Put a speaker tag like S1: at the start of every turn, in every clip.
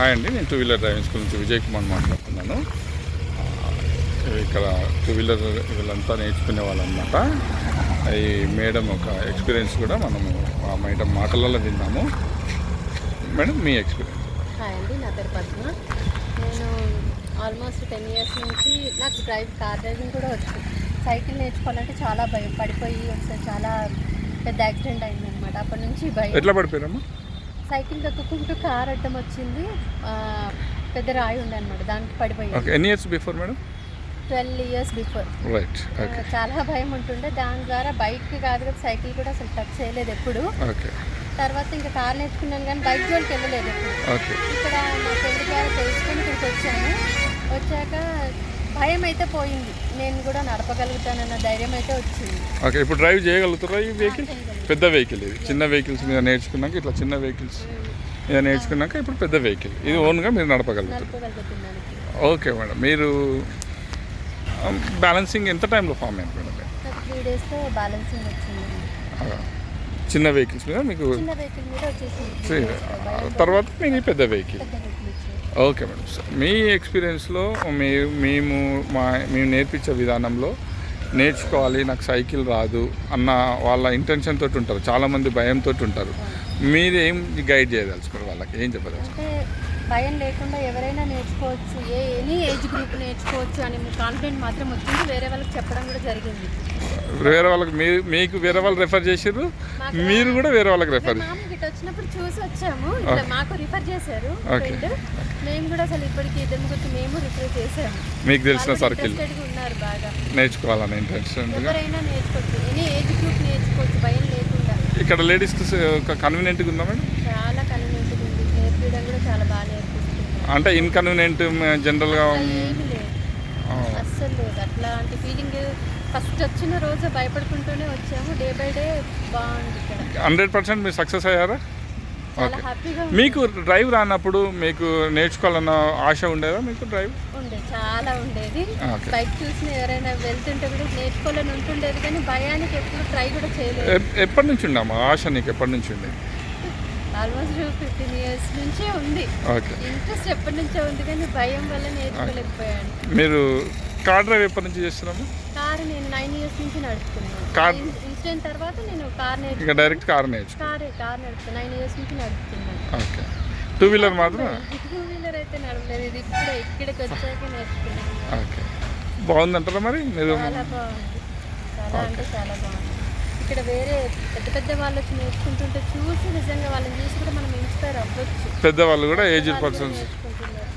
S1: Hi అండి, నేను two wheeler driving school నుంచి విజయ్ కుమార్ మాట్లాడుతున్నాను. ఇక్కడ టూ వీలర్ వీళ్ళంతా నేర్చుకునే వాళ్ళు అనమాట. ఈ మేడం ఒక ఎక్స్పీరియన్స్ కూడా మనము ఆ మేడం మాటలలో విన్నాము. మేడం, మీ ఎక్స్పీరియన్స్.
S2: హాయ్ అండి, నా పేరు పద్మ. నేను ఆల్మోస్ట్ 10 years నుంచి నాకు కార్ డ్రైవింగ్ కూడా వచ్చు. సైకిల్ నేర్చుకోవాలంటే చాలా భయం, పడిపోయి ఒకసారి చాలా పెద్ద యాక్సిడెంట్ అయిందనమాట. అప్పటి నుంచి భయం.
S1: ఎట్లా పడిపోయారమ్మా?
S2: సైకిల్ దొక్కుకుంటూ కార్ అడ్డం వచ్చింది, పెద్ద రాయి ఉండే అనమాట, దానికి పడిపోయి.
S1: ఎన్ని years before madam?
S2: 12 years before.
S1: Right.
S2: చాలా భయం ఉంటుండే. దాని ద్వారా బైక్ కాదు కదా, సైకిల్ కూడా అసలు టచ్ చేయలేదు ఎప్పుడు. తర్వాత ఇంకా కార్ నేర్చుకున్నాను కానీ బైక్ జోలికి వెళ్ళలేదు ఎప్పుడు. ఇక్కడ మా ఫ్రెండ్ ద్వారా తెలుసుకొని ఇక్కడికి వచ్చాను. వచ్చాక భయం అయితే పోయింది, నేను కూడా నడపగలుగుతానన్న ధైర్యం అయితే వచ్చింది.
S1: ఓకే, ఇప్పుడు డ్రైవ్ చేయగలుగుతారా ఈ వెహికల్? పెద్ద వెహికల్ ఇది. చిన్న వెహికల్స్ మీద నేర్చుకున్నాక, ఇట్లా చిన్న వెహికల్స్ మీద నేర్చుకున్నాక ఇప్పుడు పెద్ద వెహికల్ ఇది ఓన్గా మీరు నడపగలుగుతారు. ఓకే మేడం, మీరు బ్యాలెన్సింగ్ ఎంత టైంలో ఫామ్ అయింది మేడం?
S2: 3 daysలో బ్యాలెన్సింగ్ వచ్చింది.
S1: చిన్న వెహికల్స్ మీద మీకు
S2: చిన్న వెహికల్ మీద వచ్చేసింది,
S1: తర్వాత మీకు పెద్ద వెహికల్. ఓకే మేడం, మీ ఎక్స్పీరియన్స్లో మేము నేర్పించే విధానంలో నేర్చుకోవాలి, నాకు సైకిల్ రాదు అన్న వాళ్ళ ఇంటెన్షన్ తోటి ఉంటారు, చాలామంది భయంతో ఉంటారు. మీరు ఏం గైడ్ చేయదలుచుకోరు, వాళ్ళకి ఏం చెప్పదలుచుకోరు?
S2: భయం లేకుండా ఎవరైనా నేర్చుకోవచ్చు, ఎనీ ఏజ్ గ్రూప్ నేర్చుకోవచ్చు అని కాన్ఫిడెంట్ మాత్రం వచ్చింది. వేరే వాళ్ళకి చెప్పడం కూడా జరిగింది.
S1: వేరే వాళ్ళకి మీకు వేరే వాళ్ళు రెఫర్ చేసారు, మీరు కూడా వేరే వాళ్ళకి రెఫర్
S2: ఇటు వచ్చినప్పుడు చూసి వచ్చాము, మాకు రిఫర్ చేశారు. మేము కూడా అసలు ఇప్పటికి 2 మేము రిఫర్ చేసాము.
S1: మీకు తెలిసిన సర్కిల్
S2: ఉన్నారు బాగా
S1: నేర్చుకోవాలని ఇంట్రెస్ట్.
S2: ఎవరైనా నేర్చుకోవచ్చు, ఎనీ ఏజ్ గ్రూప్ నేర్చుకోవచ్చు భయం లేకుండా.
S1: ఇక్కడ లేడీస్ కన్వీనియంట్గా ఉందా మేడం?
S2: చాలా కన్వీనియంట్గా ఉంది, నేర్పించడం కూడా చాలా బాగా నేర్పిస్తుంది.
S1: అంటే ఇన్కన్వీనియంట్ జనరల్గా
S2: ఏమి లేదు, అస్సలు లేదు. అట్లాంటి ఫీలింగ్ ఫస్ట్ వచ్చిన రోజు భయపడుకుంటూనే వచ్చాము. డే బై డే బాగుంది ఇక్కడ.
S1: 100% మీరు సక్సెస్ అయ్యారా?
S2: చాలా హ్యాపీగా.
S1: మీకు డ్రైవ్ రానప్పుడు మీకు నేర్చుకోవాలన్న ఆశ ఉండేదా? మీకు డ్రైవ్
S2: ఉండేది, చాలా ఉండేది. బైక్ చూసిన ఎవరైనా వెళ్తుంటే కూడా నేర్చుకోవాలని ఉంటుండేది, కానీ భయానికి ఎప్పుడు ట్రై కూడా చేయలేదు.
S1: ఎప్పటి నుంచి ఉండమ్మా ఆశ నీకు? ఎప్పటి నుంచి ఉండేది?
S2: ఆల్మోస్ట్ 15 years నుంచే ఉంది. ఇంట్రెస్ట్ ఎప్పటి నుంచో ఉంది, కానీ భయం వల్ల నేర్చుకోలేకపోయాను.
S1: మీరు కార్ డ్రైవ్ ఎప్పటి నుంచి చేస్తున్నాము?
S2: కార్ నేను 9 years నుంచి నడుపుతున్నాను. ఇన్సిడెంట్ తర్వాత నేను కార్ నేర్చుకున్నాను.
S1: Direct car
S2: నడుపుతాను. 9 years నుంచి నడుపుతున్నాను.
S1: ఓకే. టూ వీలర్ మాత్రం?
S2: టూ వీలర్ అయితే నడపలేదు, ఇది ఇప్పుడే ఇక్కడికి వచ్చాక నేర్చుకున్నాను.
S1: ఓకే, బాగుందంటారా మరి? మీరు
S2: చాలా బాగుంది, చాలా అంటే చాలా బాగుంది. ఇక్కడ వేరే పెద్ద పెద్ద వాళ్ళు వచ్చి నేర్చుకుంటుంటే చూసి నిజంగా వాళ్ళని చూసి కూడా మనం ఇన్స్పైర్ అవ్వచ్చు.
S1: పెద్దవాళ్ళు కూడా ఏజ్డ్ పర్సన్స్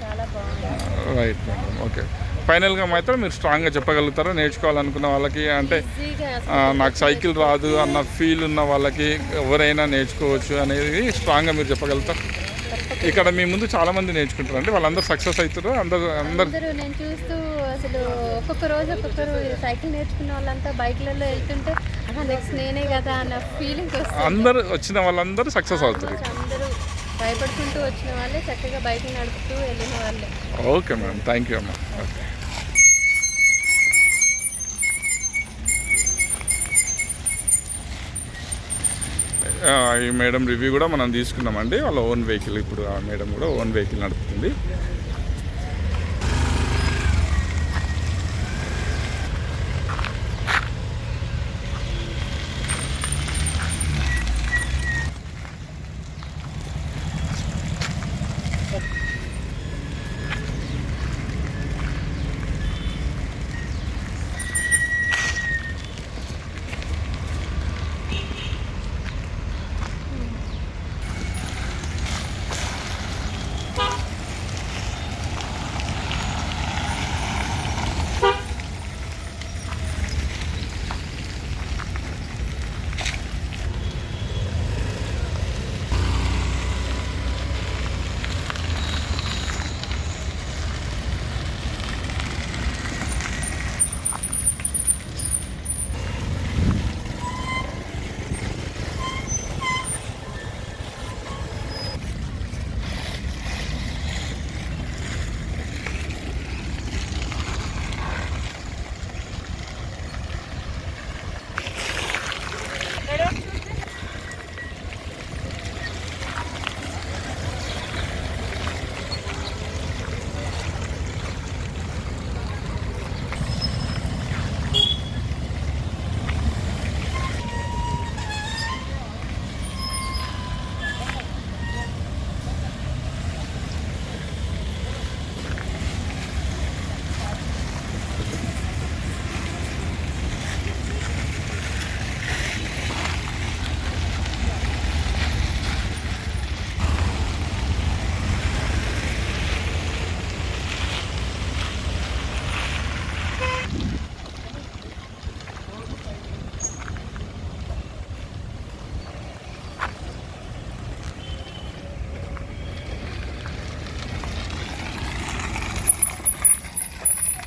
S2: చాలా బాగుంది.
S1: Right madam. ఓకే, ఫైనల్గా మాత్రం మీరు స్ట్రాంగ్గా చెప్పగలుగుతారా నేర్చుకోవాలనుకున్న వాళ్ళకి? అంటే నాకు సైకిల్ రాదు అన్న ఫీల్ ఉన్న వాళ్ళకి ఎవరైనా నేర్చుకోవచ్చు అనేది స్ట్రాంగ్గా మీరు చెప్పగలుగుతారు? ఇక్కడ మీ ముందు చాలామంది నేర్చుకుంటారు, అంటే వాళ్ళందరూ సక్సెస్ అవుతారు. అందరూ
S2: నేను చూస్తూ అసలు ఒక్కొక్క రోజు ఒక్కొక్కరు సైకిల్ నేర్చుకున్న వాళ్ళంతా బైక్లలో వెళ్తుంటే నెక్స్ట్ నేనే కదా అన్న ఫీలింగ్ వస్తుంది.
S1: అందరూ వచ్చిన వాళ్ళందరూ సక్సెస్ అవుతారు.
S2: అందరూ భయపడుకుంటూ వచ్చిన వాళ్ళే చక్కగా బైక్ నడుపుతూ వెళ్ళిన వాళ్ళే.
S1: ఓకే మేడం, థ్యాంక్ యూ అమ్మా. ఓకే. ఈ మేడం రివ్యూ కూడా మనం తీసుకున్నామండి. వాళ్ళ ఓన్ వెహికల్, ఇప్పుడు ఆ మేడం కూడా ఓన్ వెహికల్ నడుపుతుంది.